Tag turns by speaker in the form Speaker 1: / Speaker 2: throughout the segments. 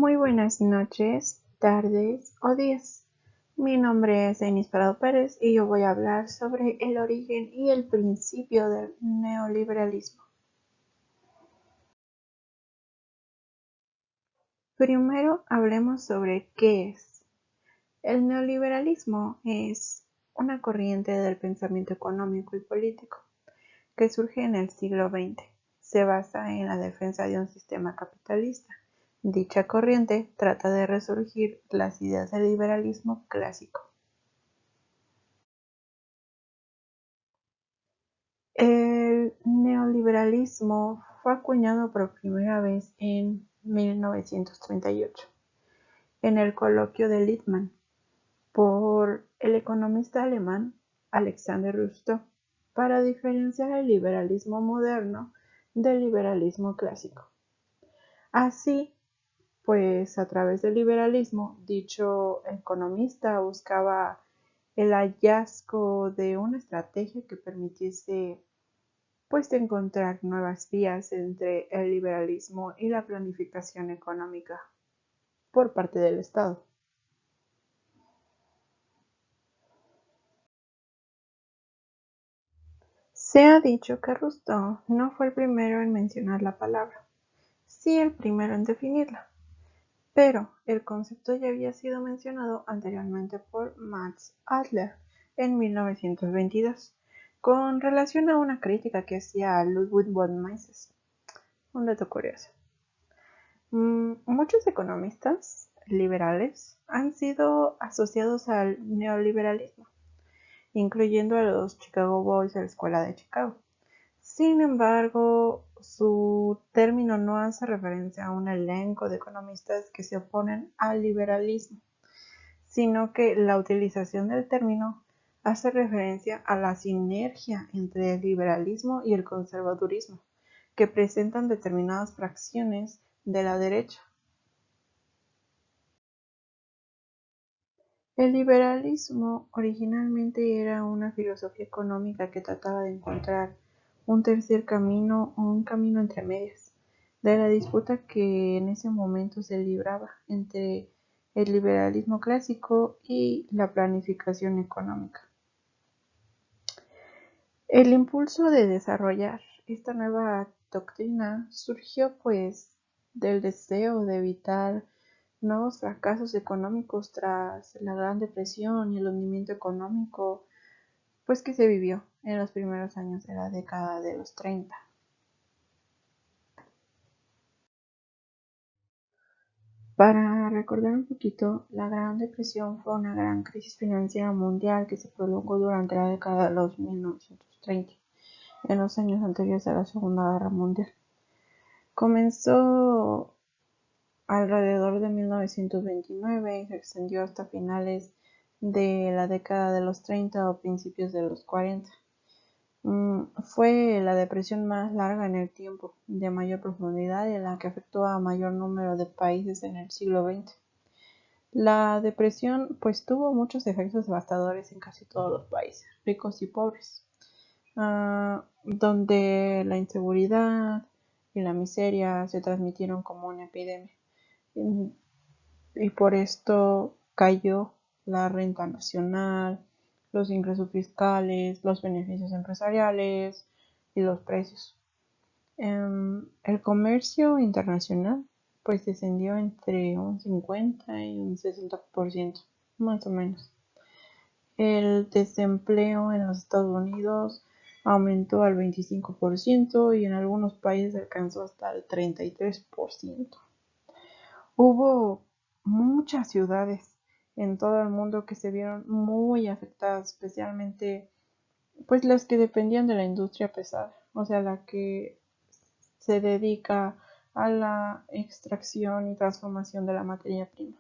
Speaker 1: Muy buenas noches, tardes o días. Mi nombre es Denis Prado Pérez y yo voy a hablar sobre el origen y el principio del neoliberalismo. Primero hablemos sobre qué es. El neoliberalismo es una corriente del pensamiento económico y político que surge en el siglo XX. Se basa en la defensa de un sistema capitalista. Dicha corriente trata de resurgir las ideas del liberalismo clásico. El neoliberalismo fue acuñado por primera vez en 1938 en el coloquio de Lippmann por el economista alemán Alexander Rostow para diferenciar el liberalismo moderno del liberalismo clásico. Así, pues a través del liberalismo, dicho economista buscaba el hallazgo de una estrategia que permitiese de encontrar nuevas vías entre el liberalismo y la planificación económica por parte del Estado. Se ha dicho que Rousseau no fue el primero en mencionar la palabra, sí el primero en definirla, pero el concepto ya había sido mencionado anteriormente por Max Adler en 1922, con relación a una crítica que hacía a Ludwig von Mises. Un dato curioso. Muchos economistas liberales han sido asociados al neoliberalismo, incluyendo a los Chicago Boys de la Escuela de Chicago. Sin embargo, su término no hace referencia a un elenco de economistas que se oponen al liberalismo, sino que la utilización del término hace referencia a la sinergia entre el liberalismo y el conservadurismo, que presentan determinadas fracciones de la derecha. El liberalismo originalmente era una filosofía económica que trataba de encontrar un tercer camino o un camino entre medias de la disputa que en ese momento se libraba entre el liberalismo clásico y la planificación económica. El impulso de desarrollar esta nueva doctrina surgió del deseo de evitar nuevos fracasos económicos tras la Gran Depresión y el hundimiento económico que se vivió en los primeros años de la década de los 30. Para recordar un poquito, la Gran Depresión fue una gran crisis financiera mundial que se prolongó durante la década de los 1930, en los años anteriores a la Segunda Guerra Mundial. Comenzó alrededor de 1929 y se extendió hasta finales de la década de los 30 o principios de los 40. Fue la depresión más larga en el tiempo, de mayor profundidad y la que afectó a mayor número de países en el siglo XX. La depresión tuvo muchos efectos devastadores en casi todos los países, ricos y pobres, donde la inseguridad y la miseria se transmitieron como una epidemia. Y por esto cayó la renta nacional, los ingresos fiscales, los beneficios empresariales y los precios. El comercio internacional descendió entre un 50 y un 60%, más o menos. El desempleo en los Estados Unidos aumentó al 25% y en algunos países alcanzó hasta el 33%. Hubo muchas ciudades en todo el mundo que se vieron muy afectadas, especialmente las que dependían de la industria pesada, o sea, la que se dedica a la extracción y transformación de la materia prima.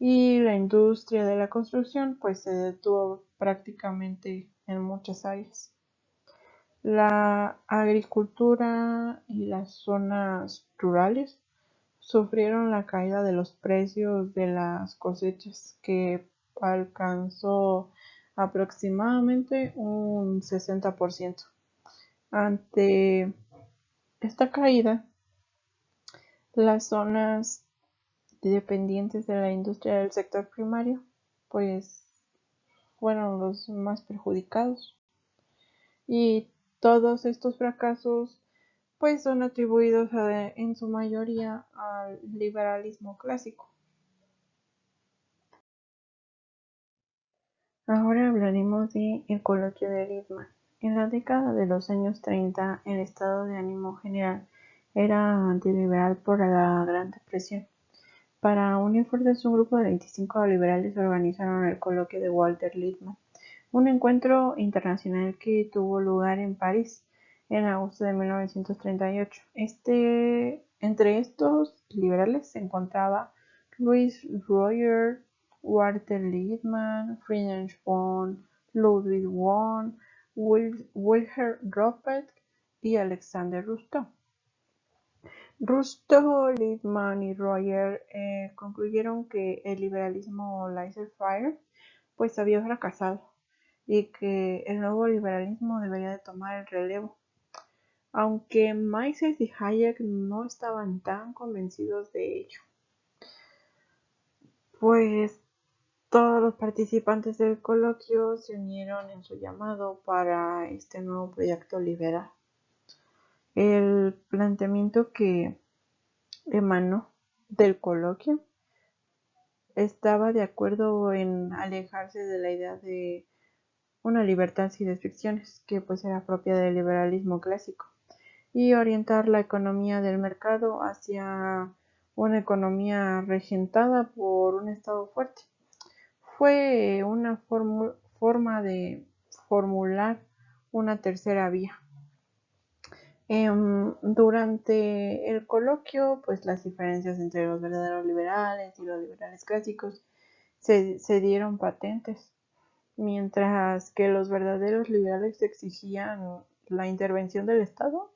Speaker 1: Y la industria de la construcción se detuvo prácticamente en muchas áreas. La agricultura y las zonas rurales sufrieron la caída de los precios de las cosechas, que alcanzó aproximadamente un 60%. Ante esta caída, las zonas dependientes de la industria del sector primario, pues fueron los más perjudicados. Y todos estos fracasos pues son atribuidos en su mayoría al liberalismo clásico. Ahora hablaremos de el coloquio de Lippmann. En la década de los años 30, el estado de ánimo general era antiliberal por la Gran Depresión. Para unir fuerzas, un grupo de 25 liberales organizaron el coloquio de Walter Lippmann, un encuentro internacional que tuvo lugar en París en agosto de 1938. Entre estos liberales se encontraba Louis Royer, Walter Lippmann, Friedrich von Ludwig von Wilhelm Röpke y Alexander Rousseau. Rousseau, Lippmann y Royer concluyeron que el liberalismo laissez-faire pues había fracasado y que el nuevo liberalismo debería de tomar el relevo. Aunque Mises y Hayek no estaban tan convencidos de ello, pues todos los participantes del coloquio se unieron en su llamado para este nuevo proyecto liberal. El planteamiento que emanó del coloquio estaba de acuerdo en alejarse de la idea de una libertad sin restricciones, que pues era propia del liberalismo clásico, y orientar la economía del mercado hacia una economía regentada por un Estado fuerte. Fue una forma de formular una tercera vía. Durante el coloquio, pues las diferencias entre los verdaderos liberales y los liberales clásicos se dieron patentes, mientras que los verdaderos liberales exigían la intervención del Estado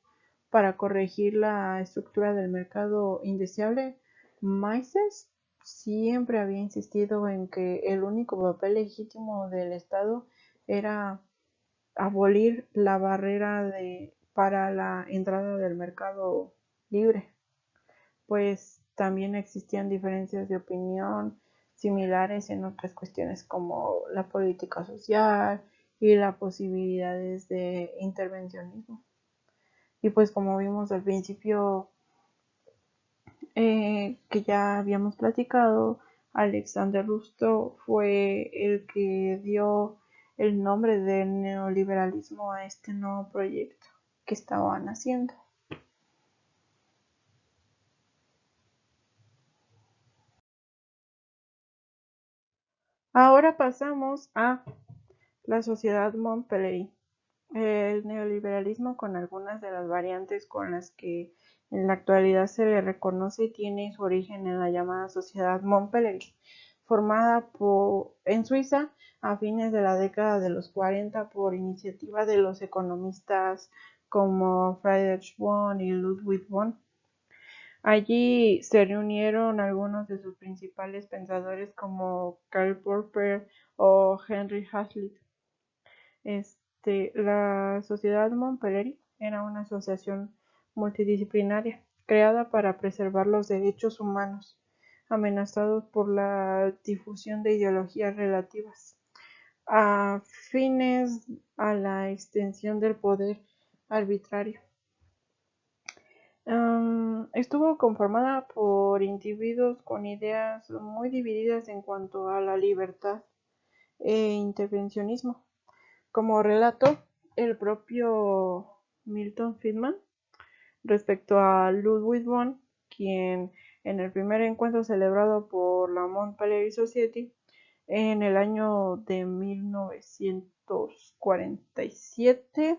Speaker 1: para corregir la estructura del mercado indeseable. Mises siempre había insistido en que el único papel legítimo del Estado era abolir la barrera para la entrada del mercado libre, pues también existían diferencias de opinión similares en otras cuestiones como la política social y las posibilidades de intervencionismo. Y pues como vimos al principio, que ya habíamos platicado, Alexander Rousseau fue el que dio el nombre de neoliberalismo a este nuevo proyecto que estaban haciendo. Ahora pasamos a la sociedad Montpellier. El neoliberalismo, con algunas de las variantes con las que en la actualidad se le reconoce, tiene su origen en la llamada Sociedad Montpellier, formada en Suiza a fines de la década de los 40 por iniciativa de los economistas como Friedrich Bonn y Ludwig von. Allí se reunieron algunos de sus principales pensadores como Karl Popper o Henry Hazlitt. La Sociedad Montpellier era una asociación multidisciplinaria creada para preservar los derechos humanos amenazados por la difusión de ideologías relativas afines a la extensión del poder arbitrario. Estuvo conformada por individuos con ideas muy divididas en cuanto a la libertad e intervencionismo. Como relato el propio Milton Friedman respecto a Ludwig von, quien en el primer encuentro celebrado por la Montpellier Society en el año de 1947,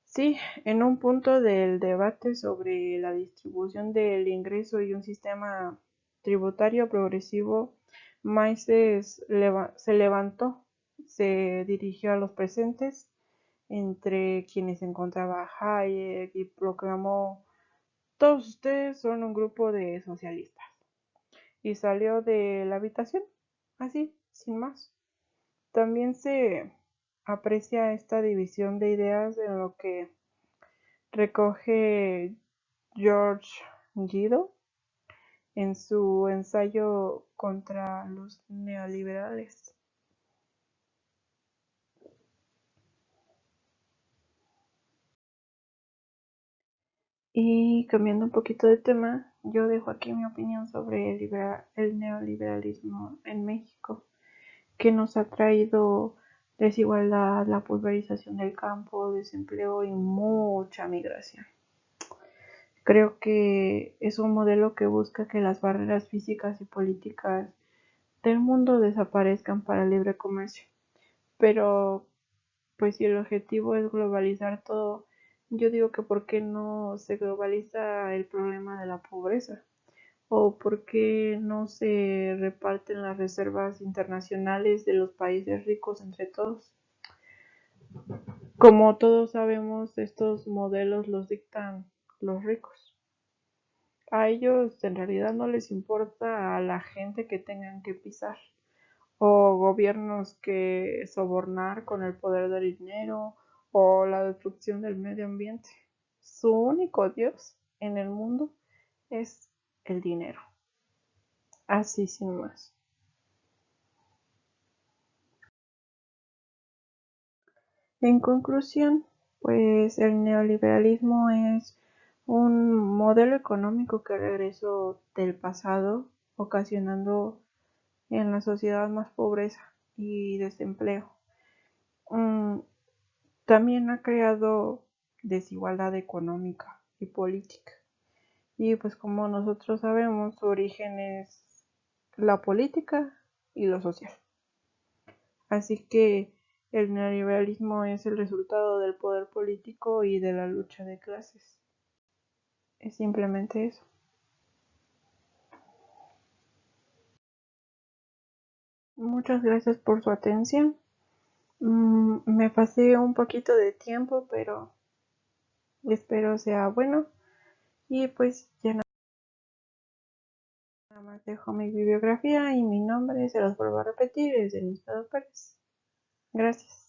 Speaker 1: sí, en un punto del debate sobre la distribución del ingreso y un sistema tributario progresivo, Mises se levantó, se dirigió a los presentes, entre quienes se encontraba Hayek, y proclamó: "Todos ustedes son un grupo de socialistas", y salió de la habitación, así, sin más. También se aprecia esta división de ideas en lo que recoge George Guido en su ensayo contra los neoliberales. Y cambiando un poquito de tema, yo dejo aquí mi opinión sobre el neoliberalismo en México, que nos ha traído desigualdad, la pulverización del campo, desempleo y mucha migración. Creo que es un modelo que busca que las barreras físicas y políticas del mundo desaparezcan para el libre comercio. Pero, pues si el objetivo es globalizar todo, yo digo que ¿por qué no se globaliza el problema de la pobreza? ¿O por qué no se reparten las reservas internacionales de los países ricos entre todos? Como todos sabemos, estos modelos los dictan los ricos. A ellos en realidad no les importa a la gente que tengan que pisar o gobiernos que sobornar con el poder del dinero o la destrucción del medio ambiente. Su único Dios en el mundo es el dinero. Así sin más. En conclusión, pues el neoliberalismo es un modelo económico que regresó del pasado, ocasionando en la sociedad más pobreza y desempleo. Mm, También ha creado desigualdad económica y política. Y pues como nosotros sabemos, su origen es la política y lo social. Así que el neoliberalismo es el resultado del poder político y de la lucha de clases. Es simplemente eso. Muchas gracias por su atención. Me pasé un poquito de tiempo, pero espero sea bueno. Y pues ya nada más dejo mi bibliografía y mi nombre, se los vuelvo a repetir, es Denis Pérez. Gracias.